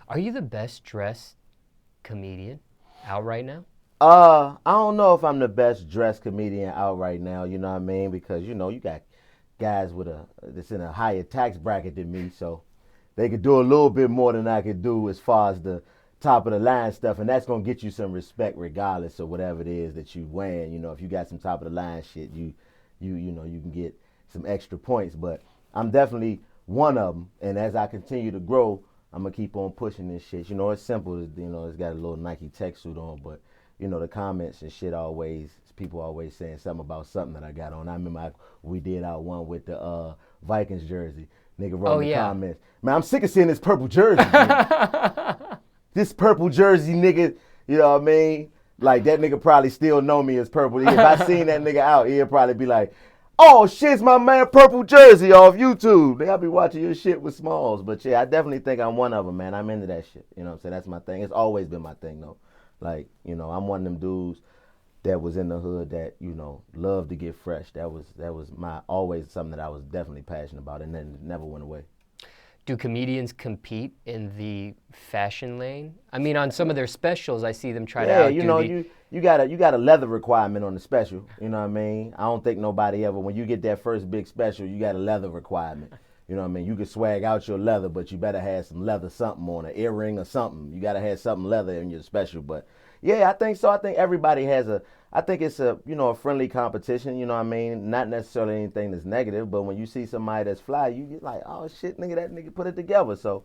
Are you the best dressed comedian out right now? I don't know if I'm the best dressed comedian out right now, you know what I mean? Because, you got guys that's in a higher tax bracket than me, so they could do a little bit more than I could do as far as the top of the line stuff, and that's gonna get you some respect regardless of whatever it is that you wearing. If you got some top of the line shit, you can get some extra points. But I'm definitely one of them, and as I continue to grow, I'm gonna keep on pushing this shit. It's simple. It's got a little Nike tech suit on, but the comments and shit people always saying something about something that I got on. I remember we did our one with the Vikings jersey. Nigga wrote Oh in the yeah. comments, man, I'm sick of seeing this purple jersey. This purple jersey, nigga, you know what I mean? Like, that nigga probably still know me as Purple. If I seen that nigga out, he'll probably be like, oh, shit's my man Purple Jersey off YouTube. They gotta be watching your shit with Smallz. But yeah, I definitely think I'm one of them, man. I'm into that shit. You know what I'm saying? That's my thing. It's always been my thing, though. Like, I'm one of them dudes that was in the hood that, loved to get fresh. That was my always something that I was definitely passionate about, and then it never went away. Do comedians compete in the fashion lane? I mean, on some of their specials, I see them try to Yeah, outdo you got a leather requirement on the special. You know what I mean? I don't think nobody ever, when you get that first big special, you got a leather requirement. You know what I mean? You can swag out your leather, but you better have some leather something on, an earring or something. You got to have something leather in your special. But yeah, I think so. I think everybody I think it's a friendly competition. You know what I mean? Not necessarily anything that's negative, but when you see somebody that's fly, you get like, oh shit, nigga, that nigga put it together. So,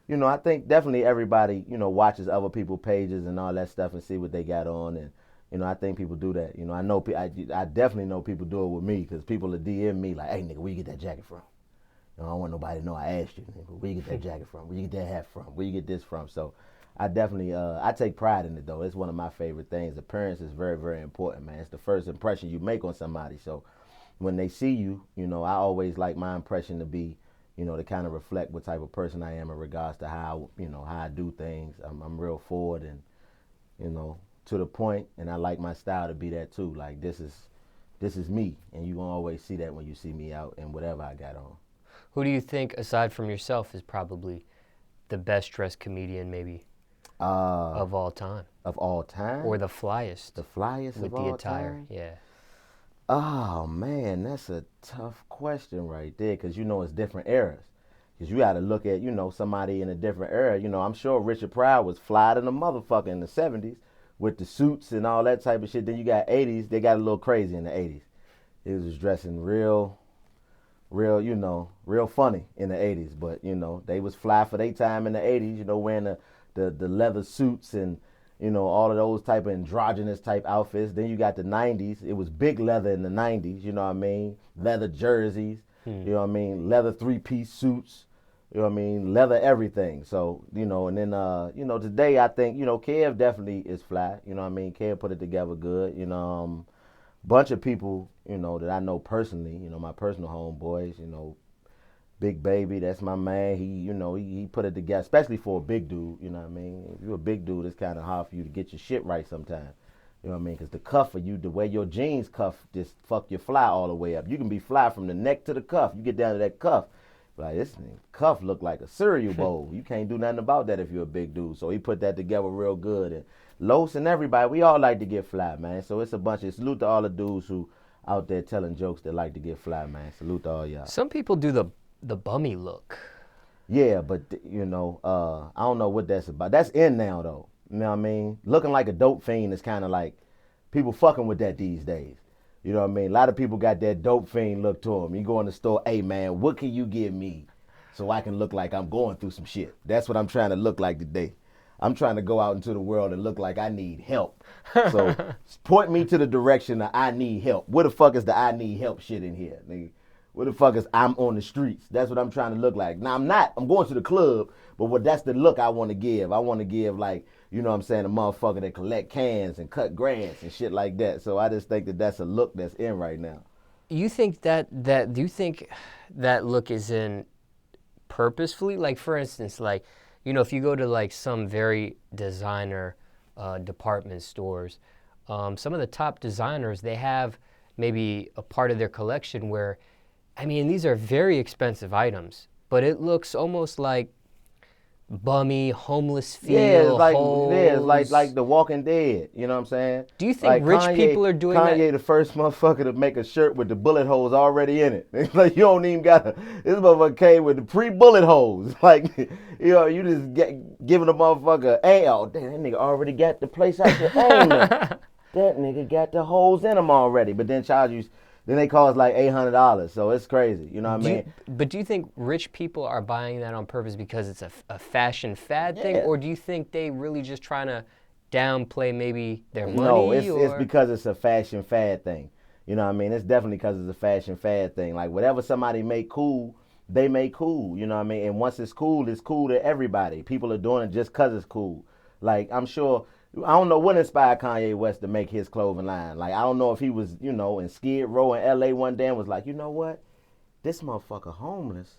I think definitely everybody, watches other people's pages and all that stuff and see what they got on. And, I think people do that. I know, I definitely know people do it with me because people will DM me like, hey, nigga, where you get that jacket from? I don't want nobody to know I asked you, nigga, where you get that jacket from? Where you get that hat from? Where you get this from? So I definitely, I take pride in it, though. It's one of my favorite things. Appearance is very, very important, man. It's the first impression you make on somebody. So when they see you, I always like my impression to be, to kind of reflect what type of person I am in regards to how, how I do things. I'm real forward and, to the point, and I like my style to be that too. Like, this is me, and you gonna always see that when you see me out and whatever I got on. Who do you think, aside from yourself, is probably the best dressed comedian maybe of all time? Of all time? Or the flyest? The flyest with of the all attire, time? yeah. Oh, man, that's a tough question right there because, it's different eras. Because you got to look at, somebody in a different era. I'm sure Richard Pryor was fly than a motherfucker in the 70s with the suits and all that type of shit. Then you got 80s. They got a little crazy in the 80s. He was dressing real, real funny in the 80s. But, they was fly for their time in the 80s, wearing the leather suits and, all of those type of androgynous type outfits. Then you got the 90s. It was big leather in the 90s, you know what I mean? Leather jerseys, you know what I mean? Leather three-piece suits, you know what I mean? Leather everything. So, and then, today I think, Kev definitely is fly. You know what I mean? Kev put it together good. Bunch of people, that I know personally, my personal homeboys, Big Baby, that's my man. He put it together, especially for a big dude. You know what I mean? If you're a big dude, it's kind of hard for you to get your shit right sometimes. You know what I mean? Because the cuff for you, the way your jeans cuff, just fuck your fly all the way up. You can be fly from the neck to the cuff. You get down to that cuff, like this cuff look like a cereal bowl. You can't do nothing about that if you're a big dude. So he put that together real good. And Los and everybody, we all like to get fly, man. So it's a bunch of salute to all the dudes who out there telling jokes that like to get fly, man. Salute to all y'all. Some people do the bummy look. Yeah, but I don't know what that's about. That's in now though. You know what I mean? Looking like a dope fiend is kind of like people fucking with that these days. You know what I mean? A lot of people got that dope fiend look to them. You go in the store, hey man, what can you give me so I can look like I'm going through some shit? That's what I'm trying to look like today. I'm trying to go out into the world and look like I need help. So point me to the direction of I need help. Where the fuck is the I need help shit in here, nigga? Where the fuck is I'm on the streets? That's what I'm trying to look like. Now I'm not. I'm going to the club, but that's the look I want to give. I want to give like, you know what I'm saying, a motherfucker that collect cans and cut grass and shit like that. So I just think that that's a look that's in right now. You think do you think that look is in purposefully? Like, for instance, like, if you go to like some very designer department stores, some of the top designers, they have maybe a part of their collection where, I mean, these are very expensive items, but it looks almost like bummy, homeless Yeah, feel, it's like hoes. The Walking Dead. You know what I'm saying? Do you think Like rich people are doing that? Kanye, the first motherfucker to make a shirt with the bullet holes already in it. It's like you don't even got this motherfucker came with the pre-bullet holes. Like you just giving a motherfucker, hey, oh damn, that nigga already got the place I should aim at. That nigga got the holes in them already, but then charge you. Then they cost like $800, so it's crazy. You know what I mean? But do you think rich people are buying that on purpose because it's a fashion fad thing, Yeah. or do you think they really just trying to downplay maybe their No, money? it's because it's a fashion fad thing. You know what I mean? It's definitely because it's a fashion fad thing. Like whatever somebody make cool, they make cool. You know what I mean? And once it's cool to everybody. People are doing it just because it's cool. Like I'm sure, I don't know what inspired Kanye West to make his clothing line. Like I don't know if he was, in Skid Row in L.A. one day and was like, you know what? This motherfucker homeless,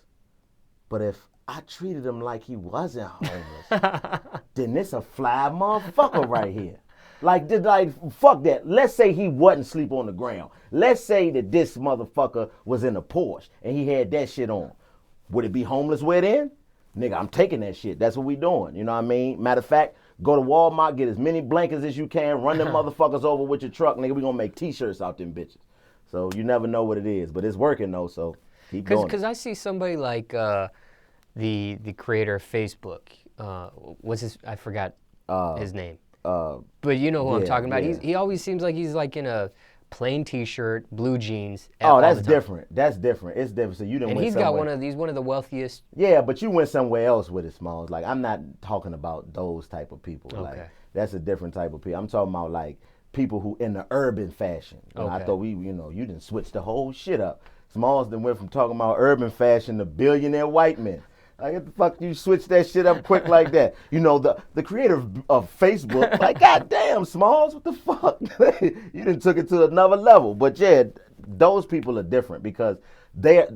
but if I treated him like he wasn't homeless, then this a fly motherfucker right here. Like fuck that. Let's say he wasn't sleep on the ground. Let's say that this motherfucker was in a Porsche and he had that shit on. Would it be homeless wear then? Nigga, I'm taking that shit. That's what we doing. You know what I mean? Matter of fact, go to Walmart, get as many blankets as you can, run them motherfuckers over with your truck, nigga. We gonna make t-shirts out them bitches. So you never know what it is, but it's working though. So keep doing it. Because I see somebody like the creator of Facebook. What's his? I forgot his name. But you know who I'm talking about. yeah. He always seems like he's like in a plain T-shirt, blue jeans. Oh, all that's the time. different. That's different. It's different. So you didn't. And went he's got somewhere. he's one of the wealthiest. Yeah, but you went somewhere else with it, Smallz. Like I'm not talking about those type of people. Okay. Like that's a different type of people. I'm talking about like people who in the urban fashion. I Okay. thought you didn't switch the whole shit up. Smallz then went from talking about urban fashion to billionaire white men. Like, what the fuck you switch that shit up quick like that? You know, the creator of Facebook, like, goddamn, Smallz, what the fuck? You done took it to another level. But yeah, those people are different because they're,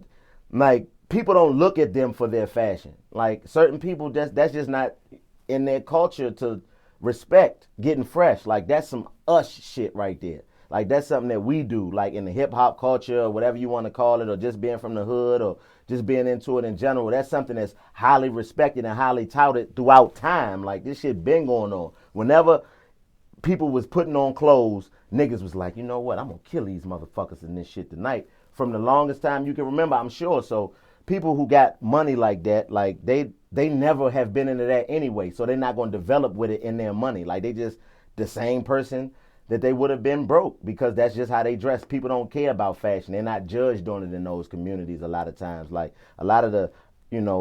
like, people don't look at them for their fashion. Like, certain people, that's just not in their culture to respect getting fresh. Like, that's some us shit right there. Like that's something that we do, like in the hip hop culture or whatever you want to call it, or just being from the hood or just being into it in general. That's something that's highly respected and highly touted throughout time. Like this shit been going on. Whenever people was putting on clothes, niggas was like, you know what, I'm gonna kill these motherfuckers in this shit tonight. From the longest time you can remember, I'm sure. So people who got money like that, like they never have been into that anyway. So they're not gonna develop with it in their money. Like they just the same person that they would have been broke because that's just how they dress. People don't care about fashion. They're not judged on it in those communities a lot of times. Like a lot of the,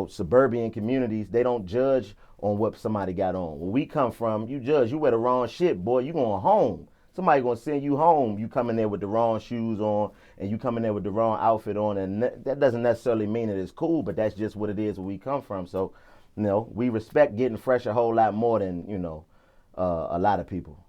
suburban communities, they don't judge on what somebody got on. Where we come from, you judge. You wear the wrong shit, boy, you going home. Somebody gonna send you home. You come in there with the wrong shoes on and you come in there with the wrong outfit on. And that doesn't necessarily mean that it's cool, but that's just what it is where we come from. So, we respect getting fresh a whole lot more than, a lot of people.